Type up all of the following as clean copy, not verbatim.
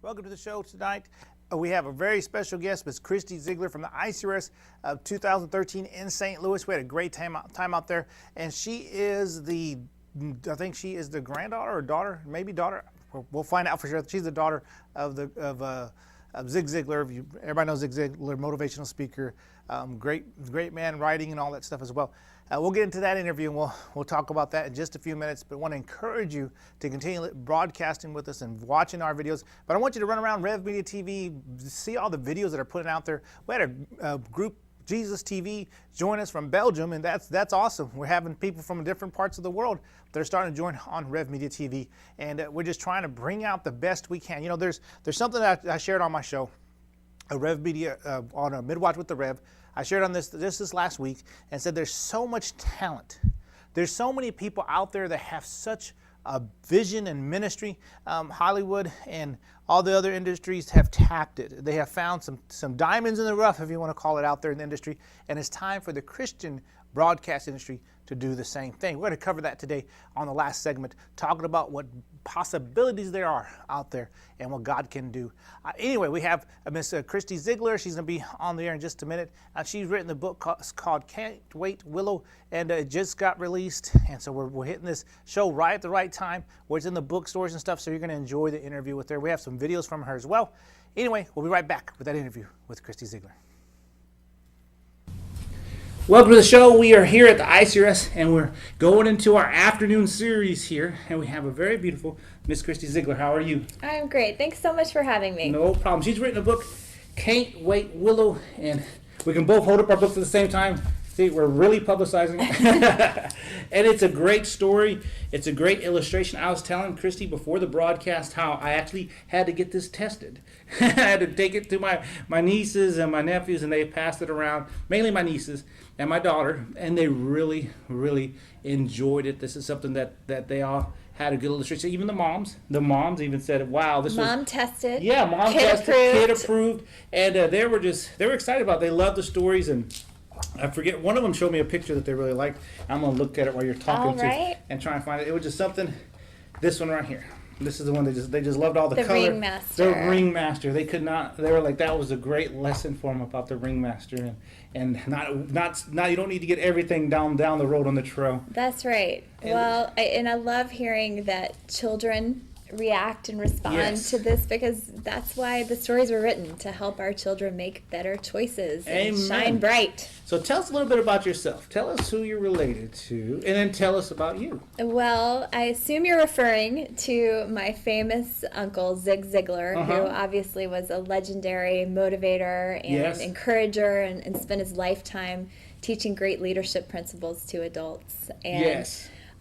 Welcome to the show tonight. We have a very special guest, Ms. Christy Ziglar from the ICRS of 2013 in St. Louis. We had a great time out there, and she is I think she is the granddaughter or daughter, maybe daughter. We'll find out for sure. She's the daughter of Zig Ziglar. Everybody knows Zig Ziglar, motivational speaker, great man, writing and all that stuff as well. We'll get into that interview, and we'll talk about that in just a few minutes. But I want to encourage you to continue broadcasting with us and watching our videos. But I want you to run around RevMedia TV, see all the videos that are putting out there. We had a group, Jesus TV, join us from Belgium, and that's awesome. We're having people from different parts of the world that are starting to join on RevMedia TV, and we're just trying to bring out the best we can. You know, there's something that I shared on my show, a RevMedia on a Midwatch with the Rev. I shared on this last week and said there's so much talent. There's so many people out there that have such a vision and ministry. Hollywood and all the other industries have tapped it. They have found some diamonds in the rough, if you want to call it, out there in the industry. And it's time for the Christian broadcast industry to do the same thing. We're going to cover that today on the last segment, talking about what possibilities there are out there and what God can do. Anyway, we have Miss Christy Ziglar. She's going to be on the air in just a minute. She's written the book called Can't Wait, Willow, and it just got released. And so we're hitting this show right at the right time where it's in the bookstores and stuff, so you're going to enjoy the interview with her. We have some videos from her as well. Anyway, we'll be right back with that interview with Christy Ziglar. Welcome to the show. We are here at the ICRS, and we're going into our afternoon series here, and we have a very beautiful Miss Christy Ziglar. How are you? I'm great. Thanks so much for having me. No problem. She's written a book, Can't Wait, Willow, and we can both hold up our books at the same time. See, we're really publicizing it. And it's a great story. It's a great illustration. I was telling Christy before the broadcast how I actually had to get this tested. I had to take it to my nieces and my nephews, and they passed it around, mainly my nieces and my daughter, and they really, really enjoyed it. This is something that they all had a good illustration. Even the moms even said, wow, this Mom tested. Yeah, mom kid tested, approved. kid approved. And they were excited about it. They loved the stories, and I forget, one of them showed me a picture that they really liked. I'm going to look at it while you're talking and try and find it. It was just something, this one right here. This is the one they just loved all the color. The ringmaster. The ringmaster. They were like, that was a great lesson for them about the ringmaster, and not you don't need to get everything down the road on the trail. That's right. Well, I love hearing that children react and respond to this, because that's why the stories were written, to help our children make better choices and shine bright. So tell us a little bit about yourself. Tell us who you're related to, and then tell us about you. Well, I assume you're referring to my famous uncle, Zig Ziglar, who obviously was a legendary motivator and encourager, and spent his lifetime teaching great leadership principles to adults. And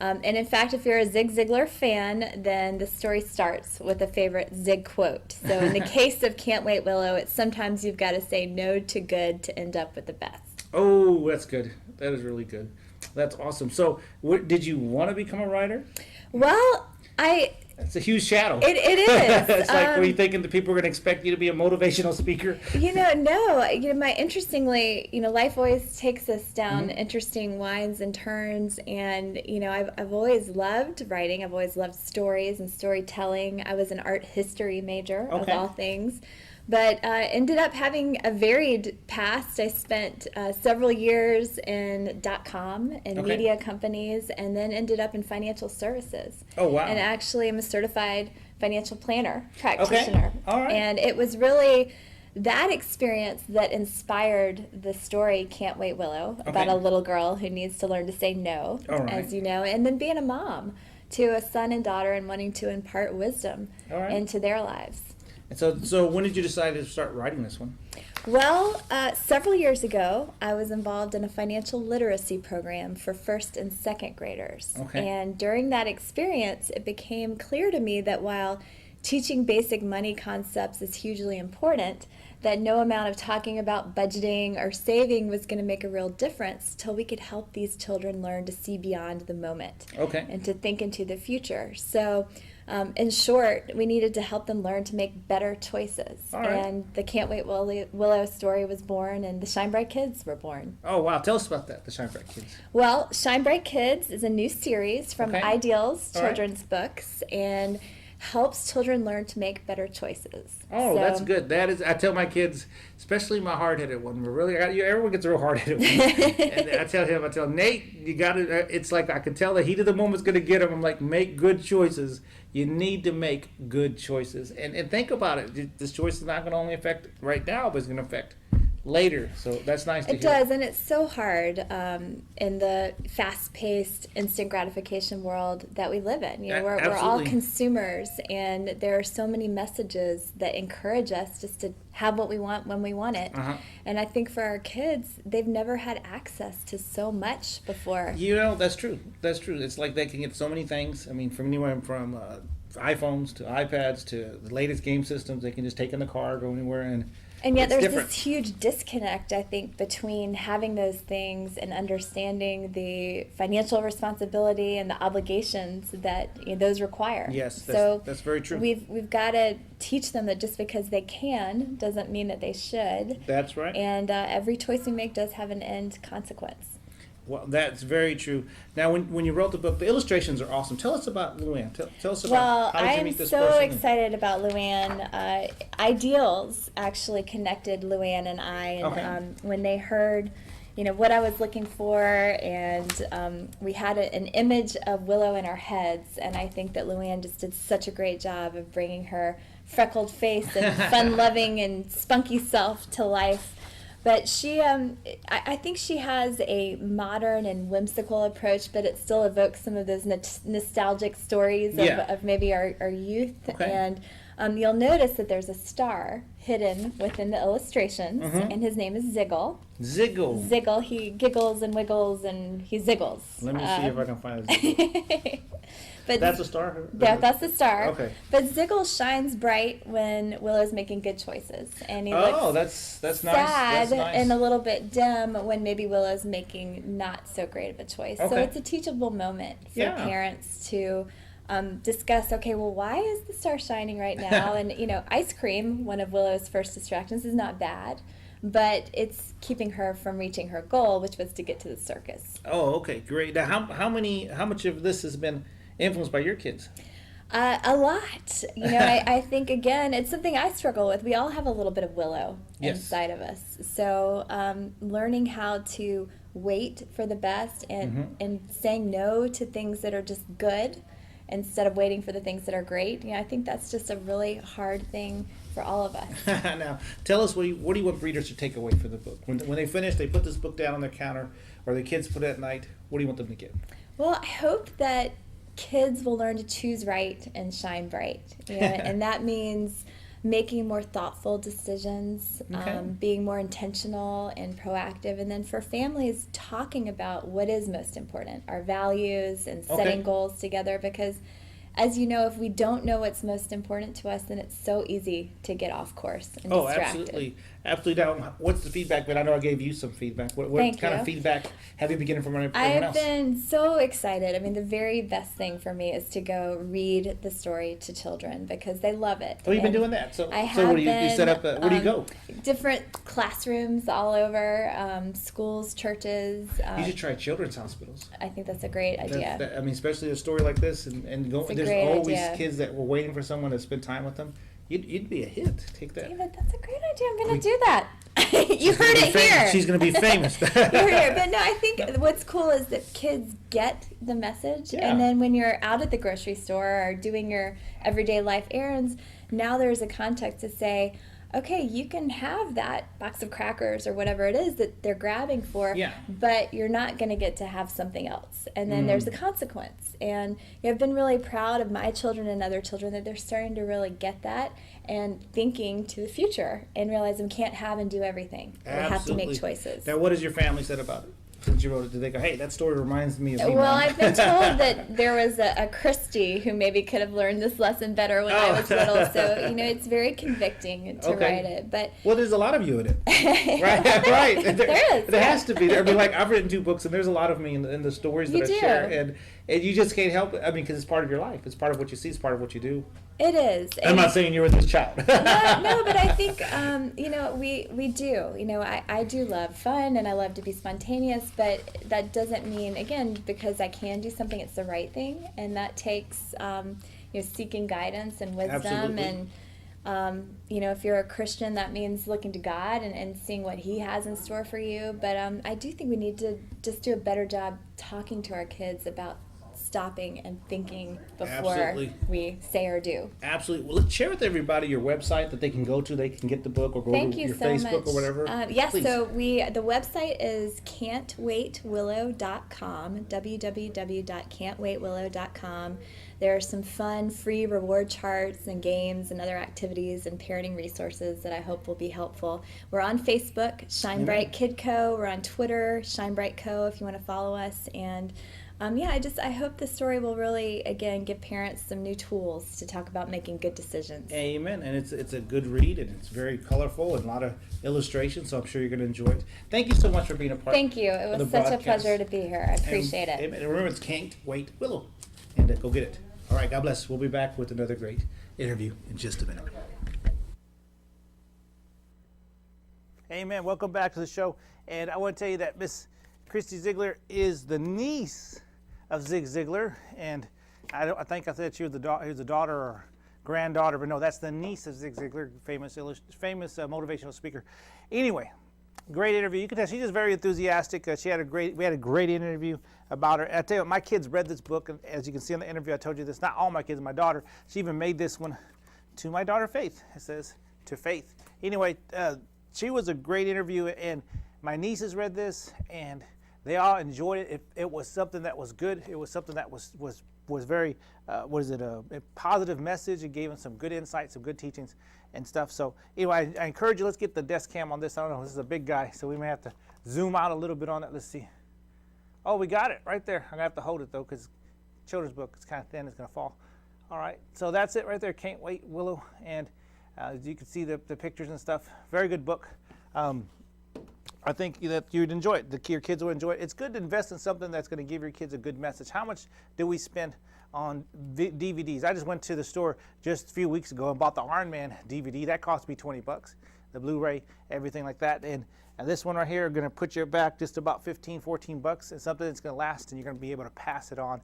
and in fact, if you're a Zig Ziglar fan, then the story starts with a favorite Zig quote. So in the case of Can't Wait, Willow, it's sometimes you've got to say no to good to end up with the best. Oh, that's good. That is really good. That's awesome. So did you want to become a writer? Well, It's a huge shadow. It is. It's like, were you thinking that people were going to expect you to be a motivational speaker? No. Interestingly, life always takes us down interesting winds and turns, and I've always loved writing. I've always loved stories and storytelling. I was an art history major of all things, but ended up having a varied past. I spent several years in .com and media companies, and then ended up in financial services. Oh, wow. And actually I'm a certified financial planner practitioner. Okay. All right. And it was really that experience that inspired the story Can't Wait, Willow, about a little girl who needs to learn to say no, as you know, and then being a mom to a son and daughter and wanting to impart wisdom into their lives. And so when did you decide to start writing this one? Well, several years ago, I was involved in a financial literacy program for first and second graders. Okay. And during that experience, it became clear to me that while teaching basic money concepts is hugely important, that no amount of talking about budgeting or saving was going to make a real difference till we could help these children learn to see beyond the moment. Okay. And to think into the future. So in short, we needed to help them learn to make better choices. All right. And the Can't Wait Willow story was born, and the Shine Bright Kids were born. Oh, wow. Tell us about that, the Shine Bright Kids. Well, Shine Bright Kids is a new series from Okay. Ideals All right. children's books, and helps children learn to make better choices. Oh, So- that's good. That is, I tell my kids, especially my hard-headed one. Everyone gets a real hard-headed one. And I tell Nate, you got to. It's like I can tell the heat of the moment's going to get him. I'm like, make good choices. You need to make good choices, and think about it. This choice is not going to only affect right now, but it's going to affect later. So that's nice to hear. It does, and it's so hard in the fast-paced, instant gratification world that we live in. You know, we're all Absolutely. consumers, and there are so many messages that encourage us just to have what we want when we want it. Uh-huh. And I think for our kids, they've never had access to so much before. You know, that's true. That's true. It's like they can get so many things. I mean, from anywhere from iPhones to iPads to the latest game systems, they can just take in the car, go anywhere, And yet it's there's different. this huge disconnect, I think, between having those things and understanding the financial responsibility and the obligations that those require. Yes, so that's very true. We've got to teach them that just because they can doesn't mean that they should. That's right. And every choice we make does have an end consequence. Well, that's very true. Now, when you wrote the book, the illustrations are awesome. Tell us about Luann. Tell us about Well, how did you I'm meet this so person? excited about Luann. Ideals actually connected Luann and I, and Okay. when they heard, what I was looking for, and we had an image of Willow in our heads, and I think that Luann just did such a great job of bringing her freckled face and fun-loving and spunky self to life. But she, I think she has a modern and whimsical approach, but it still evokes some of those nostalgic stories Yeah. of maybe our youth. Okay. And you'll notice that there's a star hidden within the illustrations, Mhm. and his name is Ziggle. Ziggle. Ziggle, he giggles and wiggles, and he ziggles. Let me see if I can find a Ziggle. But That's a star? that's the star. Okay. But Ziggle shines bright when Willow's making good choices, and he Oh, looks that's nice. sad That's nice. and a little bit dim when maybe Willow's making not so great of a choice. So Okay. it's a teachable moment for Yeah. parents to discuss, okay, well, why is the star shining right now? And, ice cream, one of Willow's first distractions, is not bad, but it's keeping her from reaching her goal, which was to get to the circus. Oh, okay, great. Now, how much of this has been influenced by your kids? A lot. I think, again, it's something I struggle with. We all have a little bit of Willow Yes. inside of us. So learning how to wait for the best and saying no to things that are just good instead of waiting for the things that are great. I think that's just a really hard thing for all of us. Now, tell us what do you want readers to take away from the book? When they finish, they put this book down on their counter, or the kids put it at night. What do you want them to get? Well, I hope that kids will learn to choose right and shine bright. And that means making more thoughtful decisions, Okay. being more intentional and proactive, and then for families, talking about what is most important, our values, and setting Okay. goals together, because as you know, if we don't know what's most important to us, then it's so easy to get off course and Oh, distracted. absolutely. Absolutely. Now, what's the feedback? But I know I gave you some feedback. What Thank kind you. of feedback have you been getting from everyone I've else? been so excited. I mean, the very best thing for me is to go read the story to children because they love it. Oh, you've been And doing that. So, I so what do you have set up? Where do you go? Different classrooms all over, schools, churches. You should try children's hospitals. I think that's a great idea. I mean, especially a story like this, and go, It's a there's great always idea. kids that were waiting for someone to spend time with them. You'd be a hit. Take that. David, that's a great idea. I'm going to do that. You heard it Famous. here. She's going to be famous. You heard it here. But no, I think what's cool is that kids get the message, Yeah. and then when you're out at the grocery store or doing your everyday life errands, now there's a context to say, okay, you can have that box of crackers or whatever it is that they're grabbing for, but you're not going to get to have something else. And then there's a consequence. And I've been really proud of my children and other children that they're starting to really get that and thinking to the future and realize we can't have and do everything. We have to make choices. Now, what has your family said about it? Since you wrote it, did they go, hey, that story reminds me of me? Well, I've been told that there was a Christy who maybe could have learned this lesson better when I was little. So, it's very convicting to write it. But well, there's a lot of you in it. Right. There is. There has to be. I mean, like, I've written 2 books, and there's a lot of me in the stories that I share. And you just can't help it. I mean, because it's part of your life. It's part of what you see. It's part of what you do. It is. I'm not saying you were this child. No, but I think, we do. I do love fun and I love to be spontaneous, but that doesn't mean, again, because I can do something, it's the right thing. And that takes, seeking guidance and wisdom. Absolutely. And, if you're a Christian, that means looking to God and seeing what He has in store for you. But I do think we need to just do a better job talking to our kids about stopping and thinking before we say or do. Absolutely. Well, let's share with everybody your website that they can go to. They can get the book or go to your Facebook or whatever. Yes, so the website is can'twaitwillow.com, www.can'twaitwillow.com. There are some fun, free reward charts and games and other activities and parenting resources that I hope will be helpful. We're on Facebook, Shine Bright Kid Co. We're on Twitter, Shine Bright Co. if you want to follow us. And I hope the story will really, again, give parents some new tools to talk about making good decisions. Amen. And it's a good read, and it's very colorful and a lot of illustrations, so I'm sure you're going to enjoy it. Thank you so much for being a part. Thank you. It was such a pleasure to be here. I appreciate it. And remember, it's Can't Wait Willow. And go get it. All right, God bless. We'll be back with another great interview in just a minute. Amen. Welcome back to the show. And I want to tell you that Miss Christy Ziglar is the niece of Zig Ziglar, and I think I said she was the daughter or granddaughter, but no, that's the niece of Zig Ziglar, famous motivational speaker. Anyway, great interview. You can tell she's just very enthusiastic. We had a great interview about her. I tell you what, my kids read this book, and as you can see in the interview, I told you this. Not all my kids, my daughter. She even made this one to my daughter Faith. It says to Faith. Anyway, she was a great interview, and my nieces read this, and they all enjoyed it. It was something that was good. It was something that was very, a positive message. It gave them some good insights, some good teachings and stuff. So anyway, I encourage you, let's get the desk cam on this. I don't know, this is a big guy, so we may have to zoom out a little bit on it. Let's see. Oh, we got it right there. I'm going to have to hold it, though, because children's book is kind of thin. It's going to fall. All right, so that's it right there. Can't Wait Willow. And as you can see the pictures and stuff. Very good book. I think that you'd enjoy it. Your kids will enjoy it. It's good to invest in something that's going to give your kids a good message. How much do we spend on DVDs? I just went to the store just a few weeks ago and bought the Iron Man DVD. That cost me $20. The Blu-ray, everything like that. And this one right here are going to put you back just about $15, $14. It's something that's going to last, and you're going to be able to pass it on.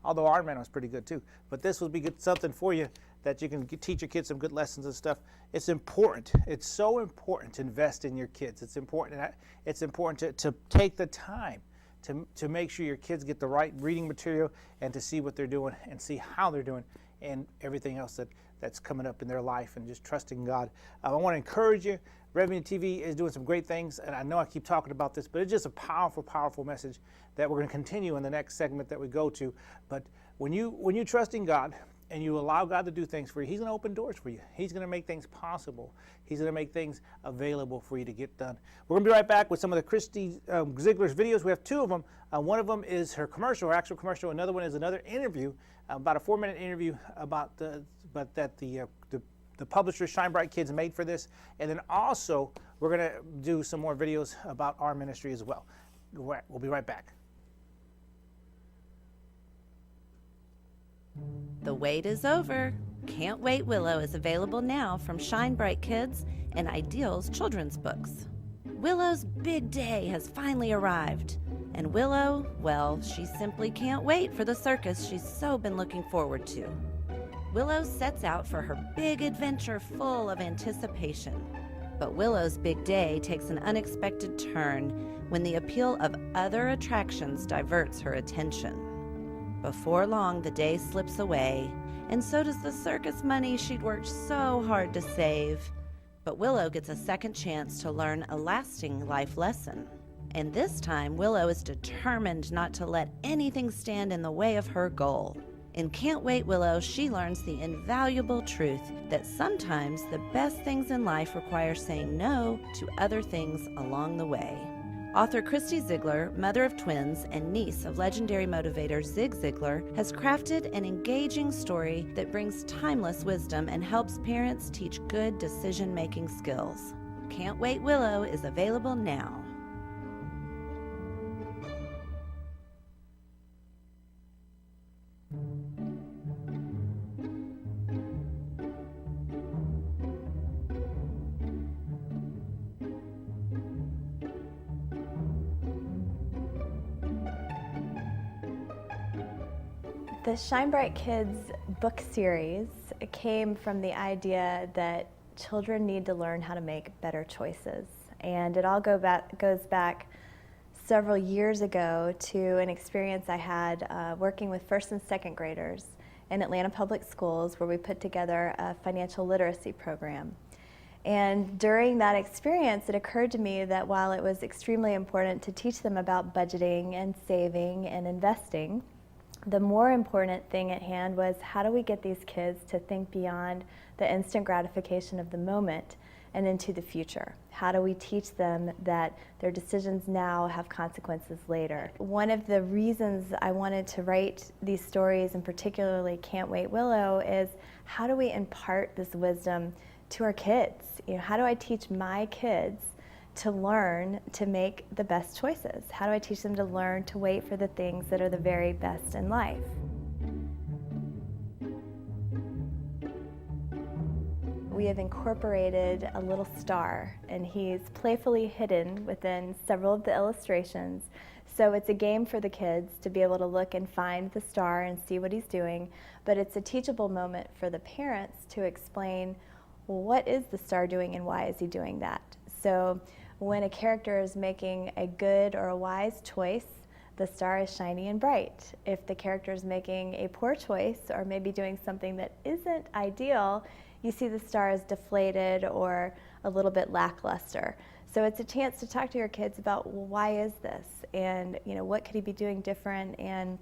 Although Iron Man was pretty good too. But this will be good, something for you that you can teach your kids some good lessons and stuff. It's important. It's so important to invest in your kids. It's important. It's important to take the time to make sure your kids get the right reading material and to see what they're doing and see how they're doing and everything else that's coming up in their life, and just trusting God. I want to encourage you. RevMedia TV is doing some great things, and I know I keep talking about this, but it's just a powerful, powerful message that we're going to continue in the next segment that we go to. But when you trust in God, and you allow God to do things for you, He's going to open doors for you. He's going to make things possible. He's going to make things available for you to get done. We're going to be right back with some of the Christy Ziglar's videos. We have 2 of them. One of them is her commercial, her actual commercial. Another one is another interview, about a 4-minute interview about the publisher Shine Bright Kids made for this. And then also, we're going to do some more videos about our ministry as well. We'll be right back. The wait is over. Can't Wait Willow is available now from Shine Bright Kids and Ideals Children's Books. Willow's big day has finally arrived. And Willow, well, she simply can't wait for the circus she's so been looking forward to. Willow sets out for her big adventure full of anticipation. But Willow's big day takes an unexpected turn when the appeal of other attractions diverts her attention. Before long, the day slips away, and so does the circus money she'd worked so hard to save. But Willow gets a second chance to learn a lasting life lesson. And this time, Willow is determined not to let anything stand in the way of her goal. In Can't Wait, Willow, she learns the invaluable truth that sometimes the best things in life require saying no to other things along the way. Author Christy Ziglar, mother of twins and niece of legendary motivator Zig Ziglar, has crafted an engaging story that brings timeless wisdom and helps parents teach good decision-making skills. Can't Wait, Willow is available now. The Shine Bright Kids book series came from the idea that children need to learn how to make better choices. And it all goes back several years ago to an experience I had working with first and second graders in Atlanta Public Schools, where we put together a financial literacy program. And during that experience, it occurred to me that while it was extremely important to teach them about budgeting and saving and investing, the more important thing at hand was, how do we get these kids to think beyond the instant gratification of the moment and into the future? How do we teach them that their decisions now have consequences later? One of the reasons I wanted to write these stories, and particularly Can't Wait, Willow, is how do we impart this wisdom to our kids? How do I teach my kids to learn to make the best choices? How do I teach them to learn to wait for the things that are the very best in life? We have incorporated a little star, and he's playfully hidden within several of the illustrations. So it's a game for the kids to be able to look and find the star and see what he's doing, but it's a teachable moment for the parents to explain, well, what is the star doing and why is he doing that? So when a character is making a good or a wise choice, the star is shiny and bright. If the character is making a poor choice or maybe doing something that isn't ideal, you see the star is deflated or a little bit lackluster. So it's a chance to talk to your kids about, well, why is this? And what could he be doing different? And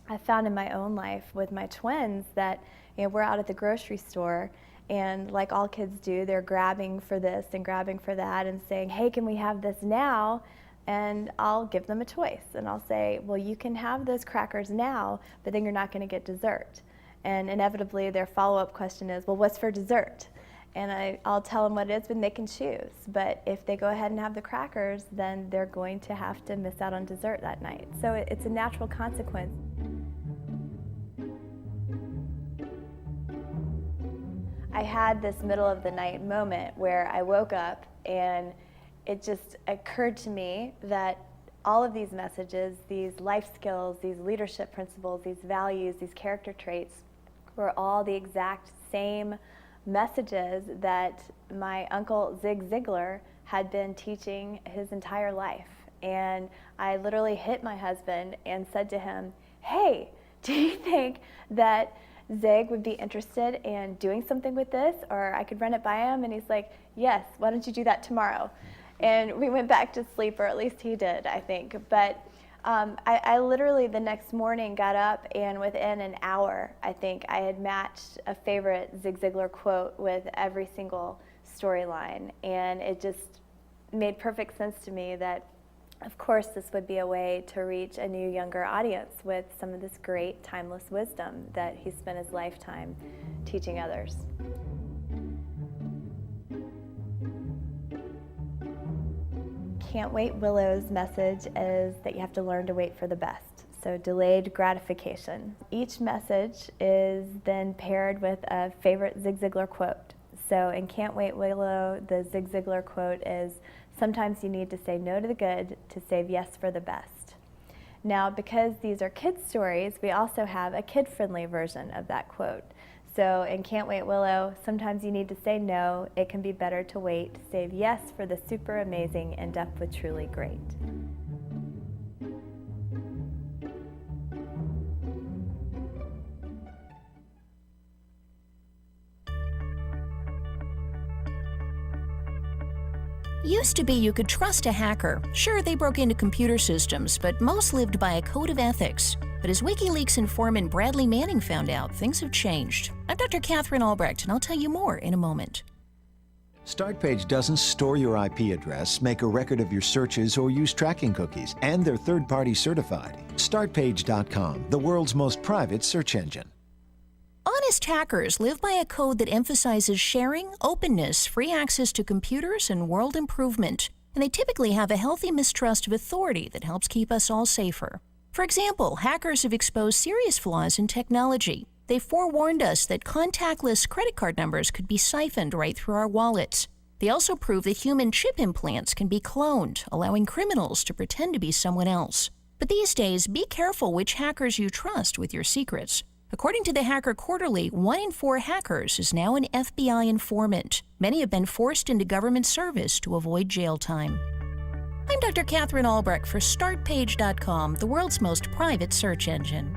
I found in my own life with my twins that we're out at the grocery store, and like all kids do, they're grabbing for this and grabbing for that and saying, hey, can we have this now? And I'll give them a choice. And I'll say, well, you can have those crackers now, but then you're not going to get dessert. And inevitably, their follow-up question is, well, what's for dessert? And I'll tell them what it is, and they can choose. But if they go ahead and have the crackers, then they're going to have to miss out on dessert that night. So it's a natural consequence. I had this middle of the night moment where I woke up and it just occurred to me that all of these messages, these life skills, these leadership principles, these values, these character traits were all the exact same messages that my uncle Zig Ziglar had been teaching his entire life. And I literally hit my husband and said to him, hey, do you think that Zig would be interested in doing something with this, or I could run it by him? And he's like, yes, why don't you do that tomorrow? And we went back to sleep, or at least he did, I think. But I literally the next morning got up, and within an hour, I think, I had matched a favorite Zig Ziglar quote with every single storyline. And it just made perfect sense to me that, of course, this would be a way to reach a new, younger audience with some of this great, timeless wisdom that he spent his lifetime teaching others. Can't Wait, Willow's message is that you have to learn to wait for the best. So delayed gratification. Each message is then paired with a favorite Zig Ziglar quote. So in Can't Wait, Willow, the Zig Ziglar quote is, sometimes you need to say no to the good to save yes for the best. Now, because these are kids' stories, we also have a kid-friendly version of that quote. So in Can't Wait, Willow, sometimes you need to say no, it can be better to wait, save yes for the super amazing, end up with truly great. Used to be you could trust a hacker. Sure, they broke into computer systems, but most lived by a code of ethics. But as WikiLeaks informant Bradley Manning found out, things have changed. I'm Dr. Catherine Albrecht, and I'll tell you more in a moment. StartPage doesn't store your IP address, make a record of your searches, or use tracking cookies, and they're third-party certified. StartPage.com, the world's most private search engine. Honest hackers live by a code that emphasizes sharing, openness, free access to computers, and world improvement. And they typically have a healthy mistrust of authority that helps keep us all safer. For example, hackers have exposed serious flaws in technology. They forewarned us that contactless credit card numbers could be siphoned right through our wallets. They also proved that human chip implants can be cloned, allowing criminals to pretend to be someone else. But these days, be careful which hackers you trust with your secrets. According to the Hacker Quarterly, 1 in 4 hackers is now an FBI informant. Many have been forced into government service to avoid jail time. I'm Dr. Catherine Albrecht for StartPage.com, the world's most private search engine.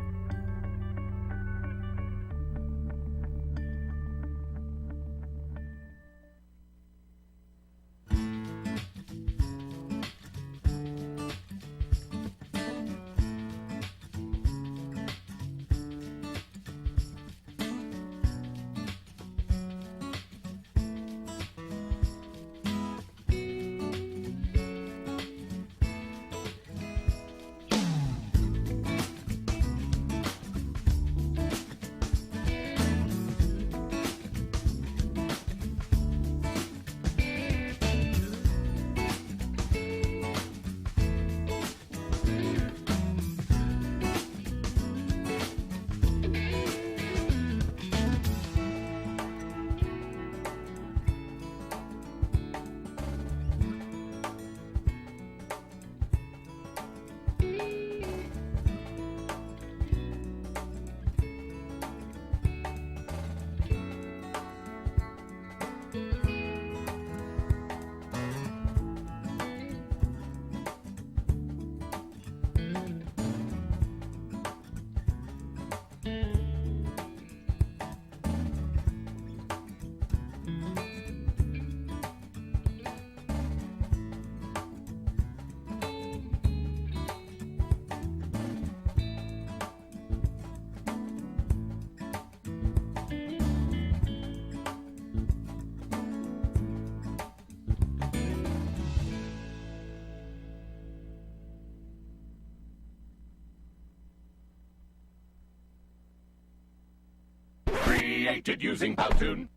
Created using Powtoon.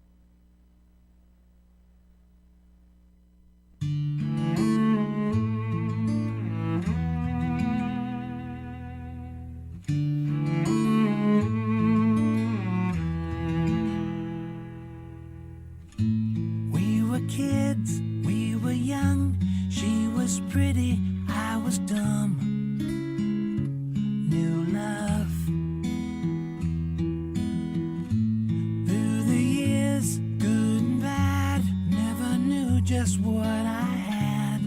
We were kids, we were young. She was pretty, I was dumb. New love. Through the years, good and bad, never knew just what I had.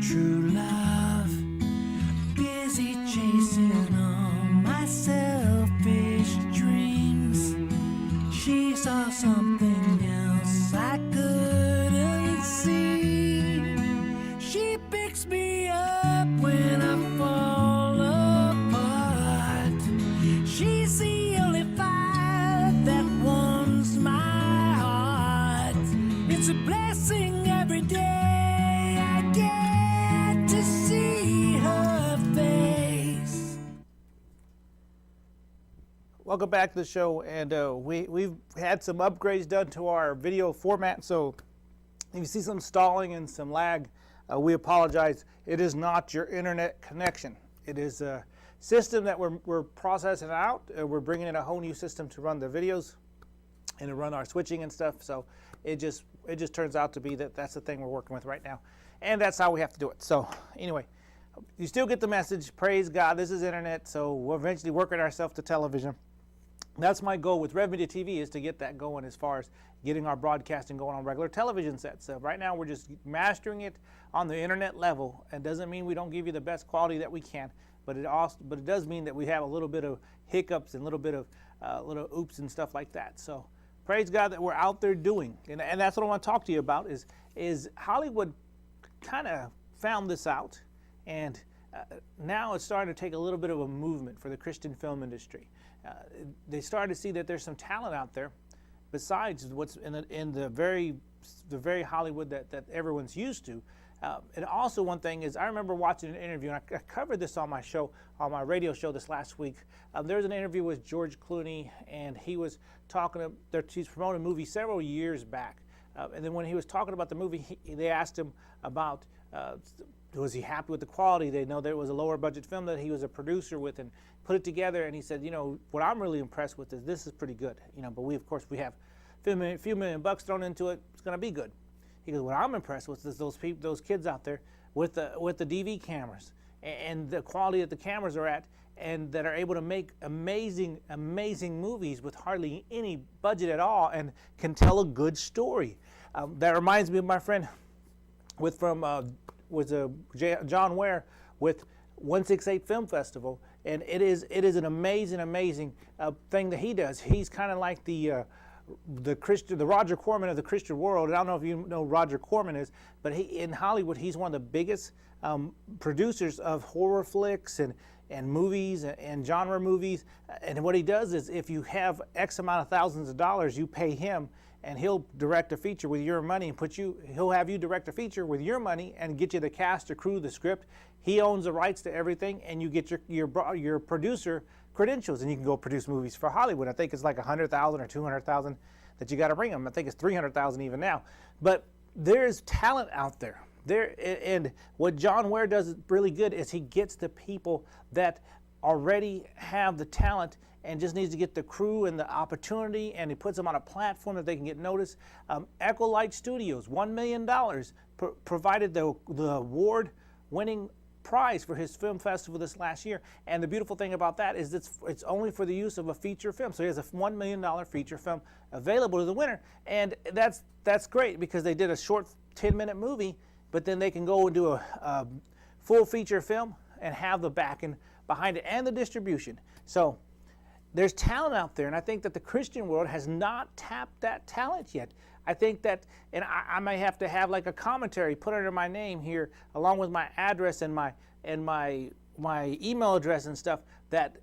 True love, busy chasing all my selfish dreams. She saw something else I couldn't see. She picks me up when I fall apart. She's the only fire that warms my heart. It's a blessing every day I get to see her face. Welcome back to the show, and we've had some upgrades done to our video format, so if you see some stalling and some lag, we apologize. It is not your internet connection. It is a system that we're processing out. We're bringing in a whole new system to run the videos and to run our switching and stuff, so it just turns out to be that's the thing we're working with right now, and that's how we have to do it. So anyway, you still get the message. Praise God, this is internet, so we're eventually working ourselves to television. That's my goal with RevMedia TV, is to get that going as far as getting our broadcasting going on regular television sets. Right now we're just mastering it on the internet level. It doesn't mean we don't give you the best quality that we can, but it does mean that we have a little bit of hiccups and a little bit of little oops and stuff like that. So praise God that we're out there doing. And that's what I want to talk to you about is Hollywood kind of found this out, and now it's starting to take a little bit of a movement for the Christian film industry. They started to see that there's some talent out there besides what's in the very Hollywood that everyone's used to. And also one thing is, I remember watching an interview, and I covered this on my radio show this last week. There was an interview with George Clooney, and he was he's promoting a movie several years back. And then when he was talking about the movie, they asked him about, was he happy with the quality? They know that it was a lower budget film that he was a producer with and put it together. And he said, what I'm really impressed with is this is pretty good. But we have a few million bucks thrown into it. It's going to be good. He goes, what I'm impressed with is those kids out there with the DV cameras and the quality that the cameras are at, and that are able to make amazing movies with hardly any budget at all and can tell a good story. That reminds me of my friend John Ware with 168 Film Festival, and it is an amazing thing that he does. He's kind of like the Roger Corman of the Christian world. And I don't know if you know who Roger Corman is, but in Hollywood, he's one of the biggest producers of horror flicks and movies and genre movies. And what he does is, if you have X amount of thousands of dollars, you pay him, and he'll direct a feature with your money and he'll have you direct a feature with your money and get you the cast, the crew, the script. He owns the rights to everything, and you get your producer credentials, and you can go produce movies for Hollywood. I think it's like $100,000 or $200,000 that you got to bring them. I think it's $300,000 even now. But there's talent out there. And what John Ware does really good is he gets the people that already have the talent and just needs to get the crew and the opportunity, and he puts them on a platform that they can get noticed. Echolight Studios, $1 million, provided the award-winning prize for his film festival this last year. And the beautiful thing about that is it's only for the use of a feature film. So he has a $1 million feature film available to the winner. And that's great, because they did a short 10-minute movie, but then they can go and do a full feature film and have the backing behind it and the distribution. So there's talent out there, and I think that the Christian world has not tapped that talent yet. I think that, and I may have to have like a commentary put under my name here, along with my address and my email address and stuff, that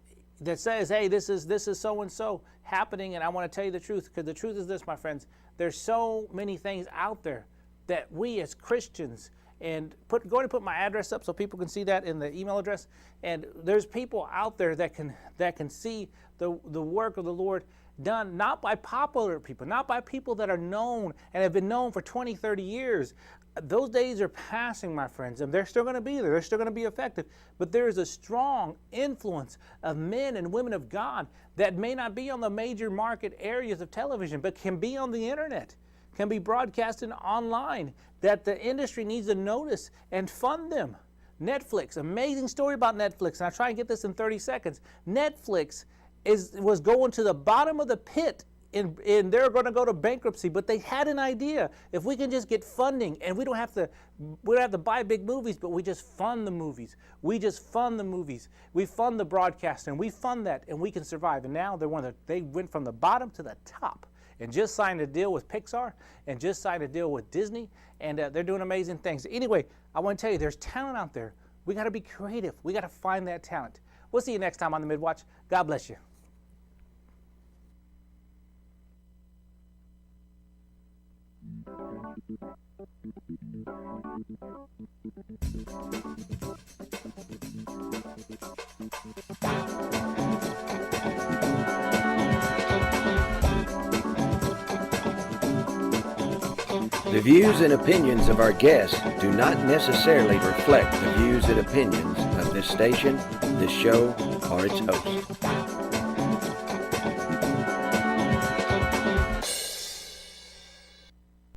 says, hey, this is so and so happening, and I want to tell you the truth, because the truth is this, my friends: there's so many things out there that we as Christians, and go ahead and put my address up so people can see that in the email address. And there's people out there that can see the work of the Lord done, not by popular people, not by people that are known and have been known for 20, 30 years. Those days are passing, my friends, and they're still going to be there. They're still going to be effective. But there is a strong influence of men and women of God that may not be on the major market areas of television, but can be on the internet, can be broadcasted online, that the industry needs to notice and fund them. Netflix, amazing story about Netflix, and I'll try and get this in 30 seconds. Netflix was going to the bottom of the pit, and they're going to go to bankruptcy, but they had an idea. If we can just get funding, and we don't have to buy big movies, but we just fund the movies. We just fund the movies. We fund the broadcast, and we fund that, and we can survive. And now they went from the bottom to the top, and just signed a deal with Pixar, and just signed a deal with Disney, and they're doing amazing things. Anyway, I want to tell you, there's talent out there. We got to be creative. We got to find that talent. We'll see you next time on the Midwatch. God bless you. The views and opinions of our guests do not necessarily reflect the views and opinions of this station, this show, or its host.